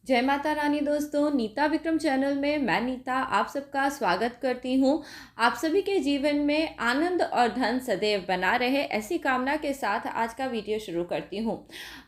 जय माता रानी दोस्तों, नीता विक्रम चैनल में मैं नीता आप सबका स्वागत करती हूँ। आप सभी के जीवन में आनंद और धन सदैव बना रहे, ऐसी कामना के साथ आज का वीडियो शुरू करती हूँ।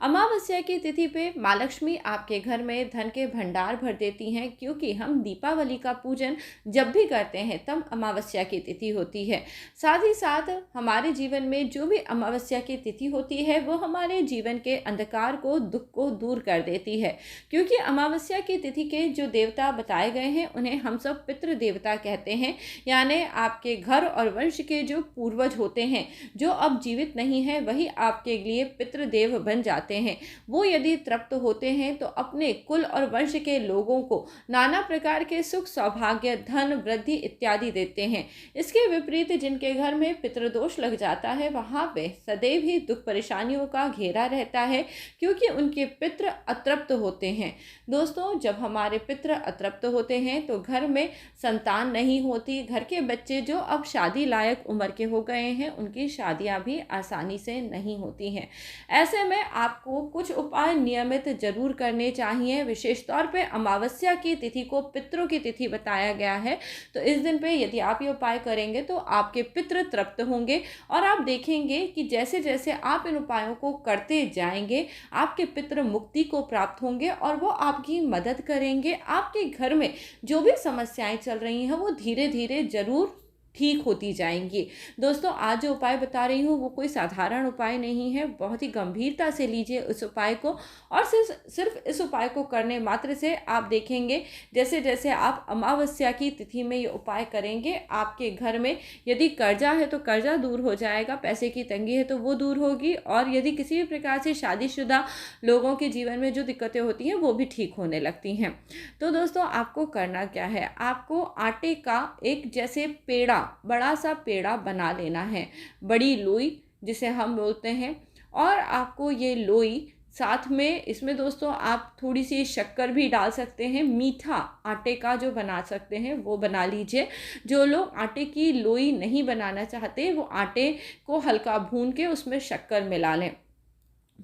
अमावस्या की तिथि पे माँ लक्ष्मी आपके घर में धन के भंडार भर देती हैं, क्योंकि हम दीपावली का पूजन जब भी करते हैं तब अमावस्या की तिथि होती है। साथ ही साथ हमारे जीवन में जो भी अमावस्या की तिथि होती है वो हमारे जीवन के अंधकार को, दुख को दूर कर देती है। क्योंकि अमावस्या की तिथि के जो देवता बताए गए हैं उन्हें हम सब पितृ देवता कहते हैं, यानी आपके घर और वंश के जो पूर्वज होते हैं, जो अब जीवित नहीं है, वही आपके लिए पितृदेव बन जाते हैं। वो यदि तृप्त होते हैं तो अपने कुल और वंश के लोगों को नाना प्रकार के सुख, सौभाग्य, धन, वृद्धि इत्यादि देते हैं। इसके विपरीत जिनके घर में पितृदोष लग जाता है वहाँ पे सदैव ही दुख परेशानियों का घेरा रहता है, क्योंकि उनके पितृ अतृप्त होते हैं। दोस्तों, जब हमारे पितृ अतृप्त होते हैं तो घर में संतान नहीं होती। घर के बच्चे जो अब शादी लायक उम्र के हो गए हैं उनकी शादियां भी आसानी से नहीं होती हैं। ऐसे में आपको कुछ उपाय नियमित जरूर करने चाहिए। विशेष तौर पे अमावस्या की तिथि को पितरों की तिथि बताया गया है, तो इस दिन पे यदि आप ये उपाय करेंगे तो आपके पितृ तृप्त होंगे और आप देखेंगे कि जैसे जैसे आप इन उपायों को करते जाएंगे आपके पितृ मुक्ति को प्राप्त होंगे और वो आपकी मदद करेंगे। आपके घर में जो भी समस्याएं चल रही हैं वो धीरे धीरे जरूर ठीक होती जाएंगी। दोस्तों, आज जो उपाय बता रही हूँ वो कोई साधारण उपाय नहीं है। बहुत ही गंभीरता से लीजिए इस उपाय को, और सिर्फ इस उपाय को करने मात्र से आप देखेंगे जैसे जैसे आप अमावस्या की तिथि में ये उपाय करेंगे आपके घर में यदि कर्जा है तो कर्जा दूर हो जाएगा, पैसे की तंगी है तो वो दूर होगी, और यदि किसी भी प्रकार से शादीशुदा लोगों के जीवन में जो दिक्कतें होती हैं वो भी ठीक होने लगती हैं। तो दोस्तों, आपको करना क्या है, आपको आटे का एक जैसे पेड़ा, बड़ा सा पेड़ा बना लेना है, बड़ी लोई जिसे हम बोलते हैं। और आपको ये लोई साथ में इसमें दोस्तों आप थोड़ी सी शक्कर भी डाल सकते हैं। मीठा आटे का जो बना सकते हैं वो बना लीजिए। जो लोग आटे की लोई नहीं बनाना चाहते वो आटे को हल्का भून के उसमें शक्कर मिला लें।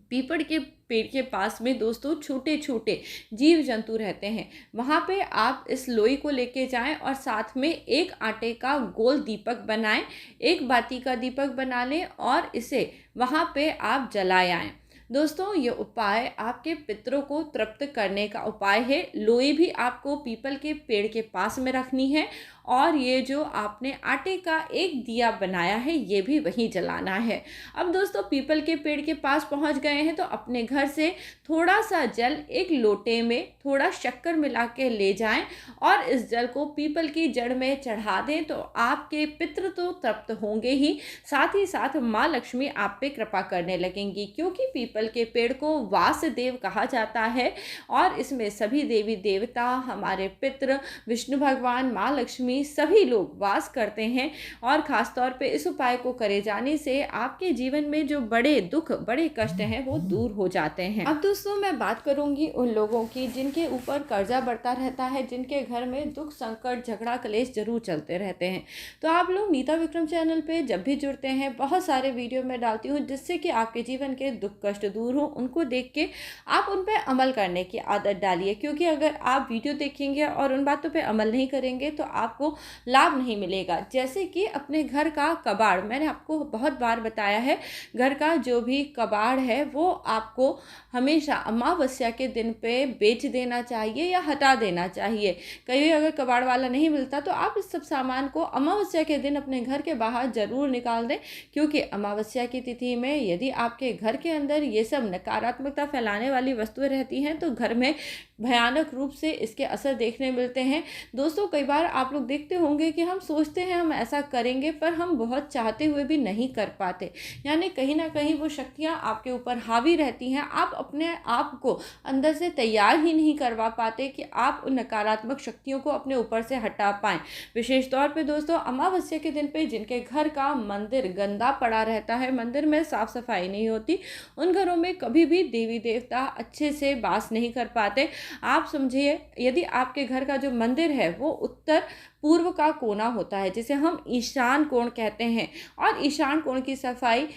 पीपल के पेड़ के पास में दोस्तों छोटे छोटे जीव जंतु रहते हैं, वहाँ पे आप इस लोई को लेके जाएं और साथ में एक आटे का गोल दीपक बनाएं, एक बाती का दीपक बना लें और इसे वहाँ पे आप जलाएं आएं। दोस्तों, ये उपाय आपके पितरों को तृप्त करने का उपाय है। लोई भी आपको पीपल के पेड़ के पास में रखनी है और ये जो आपने आटे का एक दिया बनाया है ये भी वहीं जलाना है। अब दोस्तों, पीपल के पेड़ के पास पहुंच गए हैं तो अपने घर से थोड़ा सा जल एक लोटे में थोड़ा शक्कर मिला के ले जाएं और इस जल को पीपल की जड़ में चढ़ा दें, तो आपके पितृ तो तृप्त होंगे ही, साथ ही साथ माँ लक्ष्मी आप पे कृपा करने लगेंगी। क्योंकि पीपल के पेड़ को वासुदेव कहा जाता है और इसमें सभी देवी देवता, हमारे पितृ, विष्णु भगवान, माँ लक्ष्मी, सभी लोग वास करते हैं। और खास तौर पे इस उपाय को करे जाने से आपके जीवन में जो बड़े दुख, बड़े कष्ट हैं वो दूर हो जाते हैं। अब दोस्तों, मैं बात करूंगी उन लोगों की जिनके ऊपर कर्जा बढ़ता रहता है, जिनके घर में दुख, संकट, झगड़ा, क्लेश जरूर चलते रहते हैं। तो आप लोग नीता विक्रम चैनल पे जब भी जुड़ते हैं बहुत सारे वीडियो में डालती हूँ जिससे कि आपके जीवन के दुख कष्ट दूर हो। उनको देख के आप उन पर अमल करने की आदत डालिए, क्योंकि अगर आप वीडियो देखेंगे और उन बातों पर अमल नहीं करेंगे तो आपको लाभ नहीं मिलेगा। जैसे कि अपने घर का कबाड़, मैंने आपको बहुत बार बताया है, घर का जो भी कबाड़ है वो आपको हमेशा अमावस्या के दिन पे बेच देना चाहिए या हटा देना चाहिए। कहीं अगर कबाड़ वाला नहीं मिलता तो आप इस सब सामान को अमावस्या के दिन अपने घर के बाहर जरूर निकाल दें, क्योंकि अमावस्या की तिथि में यदि आपके घर के अंदर ये सब नकारात्मकता फैलाने वाली वस्तुएं रहती हैं तो घर में भयानक रूप से इसके असर देखने मिलते हैं। दोस्तों, कई बार आप लोग देखते होंगे कि हम सोचते हैं हम ऐसा करेंगे पर हम बहुत चाहते हुए भी नहीं कर पाते, यानी कहीं ना कहीं वो शक्तियाँ आपके ऊपर हावी रहती हैं। आप अपने आप को अंदर से तैयार ही नहीं करवा पाते कि आप उन नकारात्मक शक्तियों को अपने ऊपर से हटा पाएं। विशेष तौर पे दोस्तों, अमावस्या के दिन पे जिनके घर का मंदिर गंदा पड़ा रहता है, मंदिर में साफ सफाई नहीं होती, उन घरों में कभी भी देवी देवता अच्छे से वास नहीं कर पाते। आप समझिए, यदि आपके घर का जो मंदिर है वो उत्तर पूर्व का कोना होता है जिसे हम ईशान कोण कहते हैं, और ईशान कोण की सफाई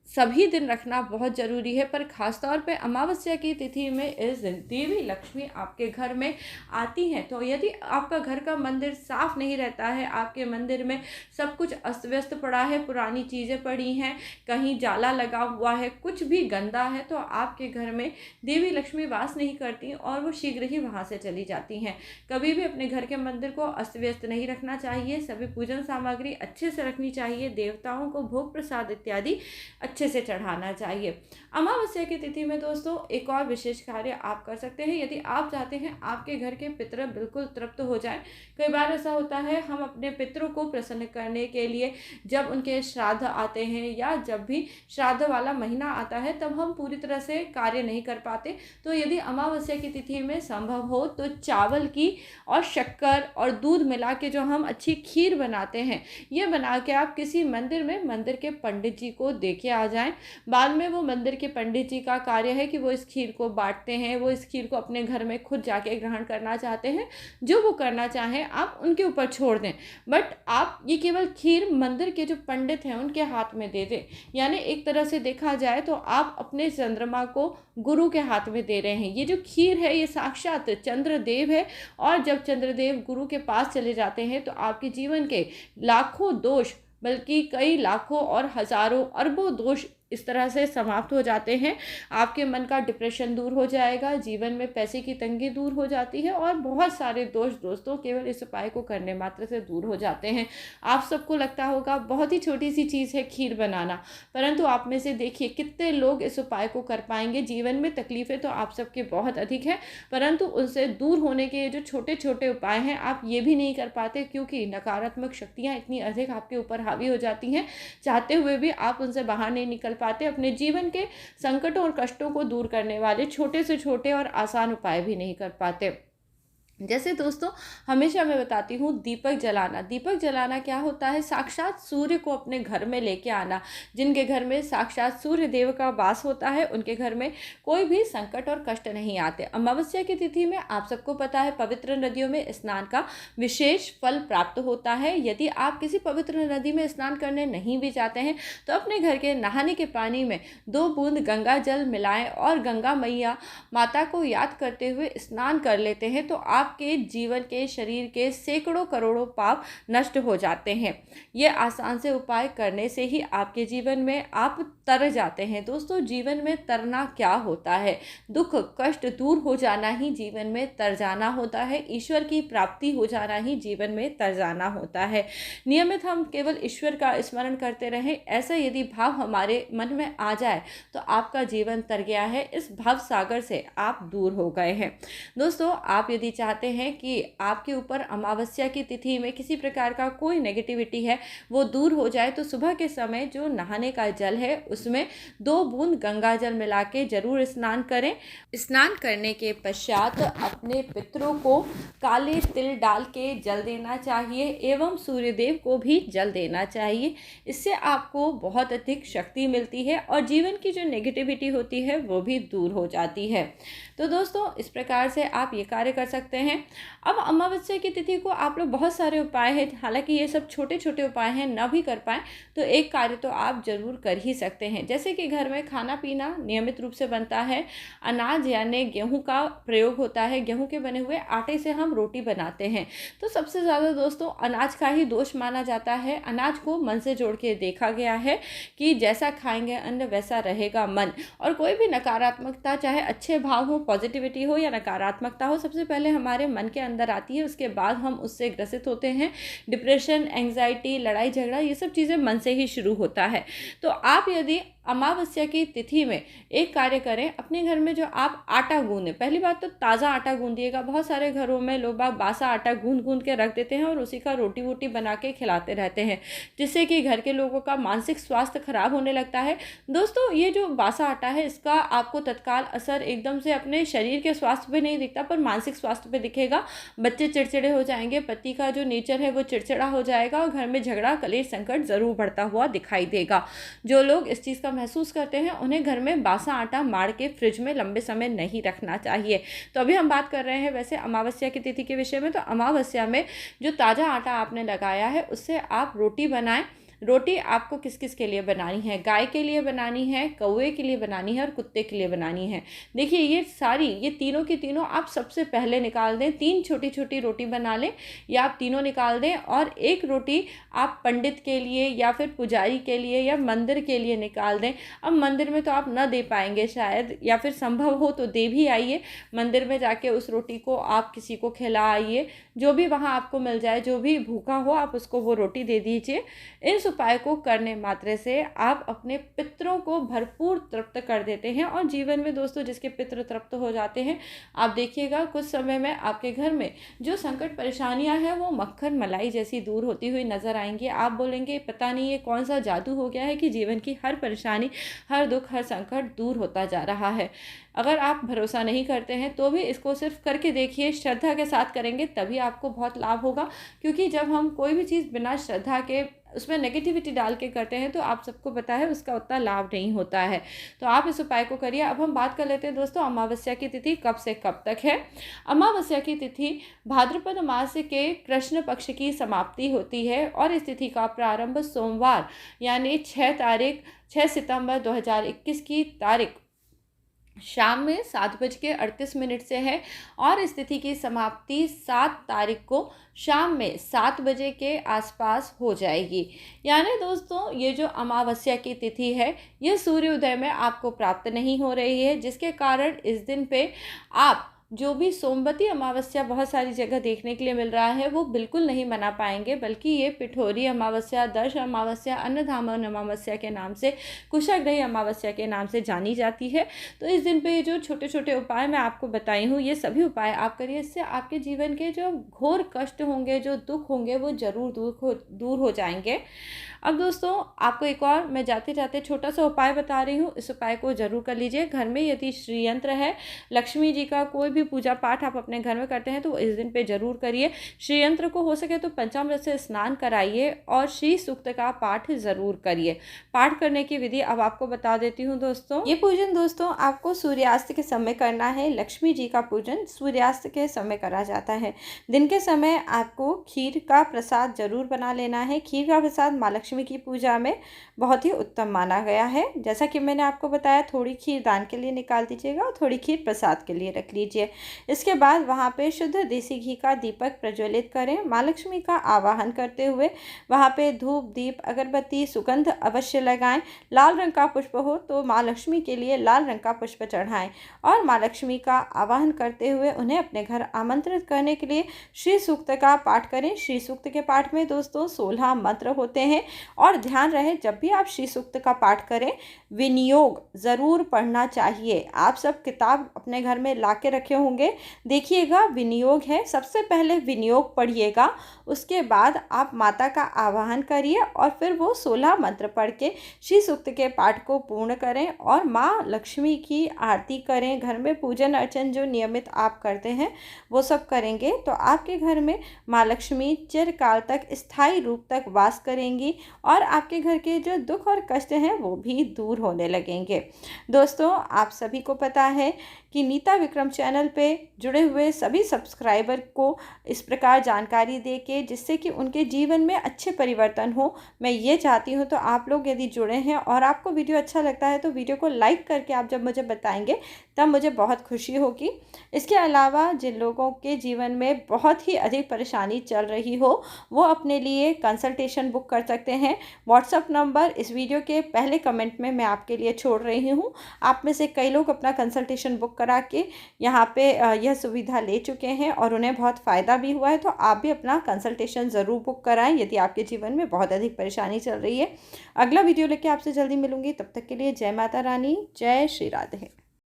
सभी दिन रखना बहुत ज़रूरी है, पर ख़ास तौर पे अमावस्या की तिथि में इस दिन देवी लक्ष्मी आपके घर में आती हैं। तो यदि आपका घर का मंदिर साफ नहीं रहता है, आपके मंदिर में सब कुछ अस्त व्यस्त पड़ा है, पुरानी चीज़ें पड़ी हैं, कहीं जाला लगा हुआ है, कुछ भी गंदा है, तो आपके घर में देवी लक्ष्मी वास नहीं करती और वो शीघ्र ही वहाँ से चली जाती हैं। कभी भी अपने घर के मंदिर को अस्त व्यस्त नहीं रखना चाहिए, सभी पूजन सामग्री अच्छे से रखनी चाहिए, देवताओं को भोग प्रसाद इत्यादि अच्छे से चढ़ाना चाहिए। अमावस्या की तिथि में दोस्तों एक और विशेष कार्य आप कर सकते हैं, यदि आप चाहते हैं आपके घर के पितर बिल्कुल तृप्त हो जाएं। कई बार ऐसा होता है, हम अपने पितरों को प्रसन्न करने के लिए जब उनके श्राद्ध आते हैं या जब भी श्राद्ध वाला महीना आता है, तब हम पूरी तरह से कार्य नहीं कर पाते। तो यदि अमावस्या की तिथि में संभव हो तो चावल की और शक्कर और दूध मिला के जो हम अच्छी खीर बनाते हैं, ये बना के आप किसी मंदिर में मंदिर के पंडित जी को दे के आ जाएं। बाद में वो मंदिर के पंडित जी का कार्य है कि वो इस खीर को बांटते हैं, वो इस खीर को अपने घर में खुद जाके ग्रहण करना चाहते हैं, जो वो करना चाहें आप उनके ऊपर छोड़ दें, बट आप ये केवल खीर मंदिर के जो पंडित हैं उनके हाथ में दे दें। यानी एक तरह से देखा जाए तो आप अपने चंद्रमा को गुरु के हाथ में दे रहे हैं। ये जो खीर है ये साक्षात चंद्रदेव है, और जब चंद्रदेव गुरु के पास चले जाते हैं तो आपके जीवन के लाखों दोष, बल्कि कई लाखों और हजारों अरबों दोष इस तरह से समाप्त हो जाते हैं। आपके मन का डिप्रेशन दूर हो जाएगा, जीवन में पैसे की तंगी दूर हो जाती है और बहुत सारे दोष दोस्तों केवल इस उपाय को करने मात्र से दूर हो जाते हैं। आप सबको लगता होगा बहुत ही छोटी सी चीज़ है खीर बनाना, परंतु आप में से देखिए कितने लोग इस उपाय को कर पाएंगे। जीवन में तकलीफ़ें तो आप सबके बहुत अधिक हैं, परंतु उनसे दूर होने के जो छोटे छोटे उपाय हैं आप ये भी नहीं कर पाते, क्योंकि नकारात्मक शक्तियाँ इतनी अधिक आपके ऊपर हावी हो जाती हैं। चाहते हुए भी आप उनसे बाहर नहीं निकल पाते। अपने जीवन के संकटों और कष्टों को दूर करने वाले छोटे से छोटे और आसान उपाय भी नहीं कर पाते। जैसे दोस्तों हमेशा मैं बताती हूँ दीपक जलाना। दीपक जलाना क्या होता है? साक्षात सूर्य को अपने घर में लेके आना। जिनके घर में साक्षात सूर्य देव का वास होता है उनके घर में कोई भी संकट और कष्ट नहीं आते। अमावस्या की तिथि में आप सबको पता है पवित्र नदियों में स्नान का विशेष फल प्राप्त होता है। यदि आप किसी पवित्र नदी में स्नान करने नहीं भी जाते हैं तो अपने घर के नहाने के पानी में 2 बूंद गंगा जल मिलाएं और गंगा मैया माता को याद करते हुए स्नान कर लेते हैं, तो आपके जीवन के शरीर के सैकड़ों करोड़ों पाप नष्ट हो जाते हैं। ये आसान से उपाय करने से ही आपके जीवन में आप तर जाते हैं। दोस्तों जीवन में तरना क्या होता है? दुख कष्ट दूर हो जाना ही जीवन में तर जाना होता है। ईश्वर की प्राप्ति हो जाना ही जीवन में तर जाना होता है। नियमित हम केवल ईश्वर का स्मरण करते रहें, ऐसा यदि भाव हमारे मन में आ जाए तो आपका जीवन तर गया है। इस भाव सागर से आप दूर हो गए हैं। दोस्तों आप यदि चाहते हैं कि आपके ऊपर अमावस्या की तिथि में किसी प्रकार का कोई नेगेटिविटी है वो दूर हो जाए, तो सुबह के समय जो नहाने का जल है उसमें 2 बूंद गंगा जल मिला के जरूर स्नान करें। स्नान करने के पश्चात अपने पितरों को काले तिल डाल के जल देना चाहिए एवं सूर्यदेव को भी जल देना चाहिए। इससे आपको बहुत अधिक शक्ति मिलती है और जीवन की जो नेगेटिविटी होती है वो भी दूर हो जाती है। तो दोस्तों इस प्रकार से आप ये कार्य कर सकते हैं। अब अमावस्या की तिथि को आप लोग बहुत सारे उपाय हैं, हालांकि ये सब छोटे छोटे उपाय हैं, ना भी कर पाएँ तो एक कार्य तो आप जरूर कर ही सकते हैं। जैसे कि घर में खाना पीना नियमित रूप से बनता है, अनाज यानी गेहूं का प्रयोग होता है, गेहूं के बने हुए आटे से हम रोटी बनाते हैं। तो सबसे ज़्यादा दोस्तों अनाज का ही दोष माना जाता है। अनाज को मन से जोड़ के देखा गया है कि जैसा खाएंगे अन्न वैसा रहेगा मन। और कोई भी नकारात्मकता, चाहे अच्छे भाव हो, पॉजिटिविटी हो या नकारात्मकता हो, सबसे पहले हमारे मन के अंदर आती है, उसके बाद हम उससे ग्रसित होते हैं। डिप्रेशन, एंग्जाइटी, लड़ाई झगड़ा, ये सब चीज़ें मन से ही शुरू होता है। तो आप यदि अमावस्या की तिथि में एक कार्य करें, अपने घर में जो आप आटा गूंदें, पहली बात तो ताज़ा आटा गूंदिएगा। बहुत सारे घरों में लोग बासा आटा गूंद के रख देते हैं और उसी का रोटी वोटी बना के खिलाते रहते हैं, जिससे कि घर के लोगों का मानसिक स्वास्थ्य खराब होने लगता है। दोस्तों ये जो बासा आटा है इसका आपको तत्काल असर एकदम से अपने शरीर के स्वास्थ्य पे नहीं दिखता, पर मानसिक स्वास्थ्य पे दिखेगा। बच्चे चिड़चिड़े हो जाएंगे, पति का जो नेचर है वो चिड़चिड़ा हो जाएगा और घर में झगड़ा, कलेश, संकट जरूर बढ़ता हुआ दिखाई देगा। जो लोग इस चीज़ का महसूस करते हैं उन्हें घर में बासा आटा मार के फ्रिज में लंबे समय नहीं रखना चाहिए। तो अभी हम बात कर रहे हैं वैसे अमावस्या की तिथि के विषय में। तो अमावस्या में जो ताज़ा आटा आपने लगाया है उससे आप रोटी बनाएं। रोटी आपको किस किस के लिए बनानी है, गाय के लिए बनानी है, कौवे के लिए बनानी है और कुत्ते के लिए बनानी है। देखिए ये तीनों की तीनों आप सबसे पहले निकाल दें, 3 छोटी छोटी रोटी बना लें या आप तीनों निकाल दें, और एक रोटी आप पंडित के लिए या फिर पुजारी के लिए या मंदिर के लिए निकाल दें। अब मंदिर में तो आप न दे पाएंगे शायद, या फिर संभव हो तो दे भी आइए, मंदिर में जाके उस रोटी को आप किसी को खिला आइए, जो भी वहाँ आपको मिल जाए, जो भी भूखा हो आप उसको वो रोटी दे दीजिए। इस उपाय को करने मात्र से आप अपने पितरों को भरपूर तृप्त कर देते हैं, और जीवन में दोस्तों जिसके पितृ तृप्त हो जाते हैं, आप देखिएगा कुछ समय में आपके घर में जो संकट परेशानियां हैं वो मक्खन मलाई जैसी दूर होती हुई नजर आएंगी। आप बोलेंगे पता नहीं ये कौन सा जादू हो गया है कि जीवन की हर परेशानी, हर दुख, हर संकट दूर होता जा रहा है। अगर आप भरोसा नहीं करते हैं तो भी इसको सिर्फ करके देखिए, श्रद्धा के साथ करेंगे तभी आपको बहुत लाभ होगा। क्योंकि जब हम कोई भी चीज़ बिना श्रद्धा के उसमें नेगेटिविटी डाल के करते हैं तो आप सबको पता है उसका उतना लाभ नहीं होता है। तो आप इस उपाय को करिए। अब हम बात कर लेते हैं दोस्तों अमावस्या की तिथि कब से कब तक है। अमावस्या की तिथि भाद्रपद मास के कृष्ण पक्ष की समाप्ति होती है, और इस तिथि का प्रारंभ सोमवार यानी 6 सितंबर 2021 की तारीख शाम में 7:38 से है, और इस तिथि की समाप्ति 7 तारीख को शाम में 7 बजे के आसपास हो जाएगी। यानी दोस्तों ये जो अमावस्या की तिथि है ये सूर्योदय में आपको प्राप्त नहीं हो रही है, जिसके कारण इस दिन पे आप जो भी सोमवती अमावस्या बहुत सारी जगह देखने के लिए मिल रहा है वो बिल्कुल नहीं मना पाएंगे, बल्कि ये पिठोरी अमावस्या, दर्श अमावस्या, अन्नधामन अमावस्या के नाम से, कुशाग्रही अमावस्या के नाम से जानी जाती है। तो इस दिन पे जो छोटे छोटे उपाय मैं आपको बताई हूँ ये सभी उपाय आप करिए, इससे आपके जीवन के जो घोर कष्ट होंगे, जो दुख होंगे वो ज़रूर दूर हो जाएंगे। अब दोस्तों आपको एक और मैं जाते जाते छोटा सा उपाय बता रही हूँ, इस उपाय को जरूर कर लीजिए। घर में यदि श्री यंत्र है, लक्ष्मी जी का कोई भी पूजा पाठ आप अपने घर में करते हैं तो इस दिन पे जरूर करिए। श्री यंत्र को हो सके तो पंचामृत से स्नान कराइए और श्री सूक्त का पाठ जरूर करिए। पाठ करने की विधि अब आपको बता देती हूँ दोस्तों। ये पूजन दोस्तों आपको सूर्यास्त के समय करना है। लक्ष्मी जी का पूजन सूर्यास्त के समय करा जाता है। दिन के समय आपको खीर का प्रसाद जरूर बना लेना है। खीर का प्रसाद माँ लक्ष्मी की पूजा में बहुत ही उत्तम माना गया है। जैसा कि मैंने आपको बताया, थोड़ी खीर दान के लिए निकाल दीजिएगा और थोड़ी खीर प्रसाद के लिए रख लीजिए। इसके बाद वहाँ पे शुद्ध देसी घी का दीपक प्रज्वलित करें। माँ लक्ष्मी का आवाहन करते हुए वहाँ पे धूप, दीप, अगरबत्ती, सुगंध अवश्य लगाएं। लाल रंग का पुष्प हो तो माँ लक्ष्मी के लिए लाल रंग का पुष्प चढ़ाएं, और माँ लक्ष्मी का आवाहन करते हुए उन्हें अपने घर आमंत्रित करने के लिए श्री सूक्त का पाठ करें। श्री सूक्त के पाठ में दोस्तों 16 मंत्र होते हैं, और ध्यान रहे जब भी आप श्री सूक्त का पाठ करें विनियोग ज़रूर पढ़ना चाहिए। आप सब किताब अपने घर में ला के रखे होंगे, देखिएगा विनियोग है, सबसे पहले विनियोग पढ़िएगा, उसके बाद आप माता का आवाहन करिए और फिर वो 16 मंत्र पढ़ के श्री सूक्त के पाठ को पूर्ण करें और माँ लक्ष्मी की आरती करें। घर में पूजन अर्चन जो नियमित आप करते हैं वो सब करेंगे तो आपके घर में माँ लक्ष्मी चिरकाल तक स्थायी रूप तक वास करेंगी और आपके घर के जो दुख और कष्ट हैं वो भी दूर होने लगेंगे। दोस्तों आप सभी को पता है कि नीता विक्रम चैनल पे जुड़े हुए सभी सब्सक्राइबर को इस प्रकार जानकारी दे के जिससे कि उनके जीवन में अच्छे परिवर्तन हो, मैं ये चाहती हूँ। तो आप लोग यदि जुड़े हैं और आपको वीडियो अच्छा लगता है तो वीडियो को लाइक करके आप जब मुझे बताएंगे तब मुझे बहुत खुशी होगी। इसके अलावा जिन लोगों के जीवन में बहुत ही अधिक परेशानी चल रही हो वो अपने लिए कंसल्टेशन बुक कर सकते हैं। व्हाट्सएप नंबर इस वीडियो के पहले कमेंट में मैं आपके लिए छोड़ रही हूँ। आप में से कई लोग अपना कंसल्टेशन बुक करा के यहाँ पे यह सुविधा ले चुके हैं और उन्हें बहुत फ़ायदा भी हुआ है। तो आप भी अपना कंसल्टेशन ज़रूर बुक कराएं यदि आपके जीवन में बहुत अधिक परेशानी चल रही है। अगला वीडियो लेके आपसे जल्दी मिलूंगी, तब तक के लिए जय माता रानी, जय श्री राधे।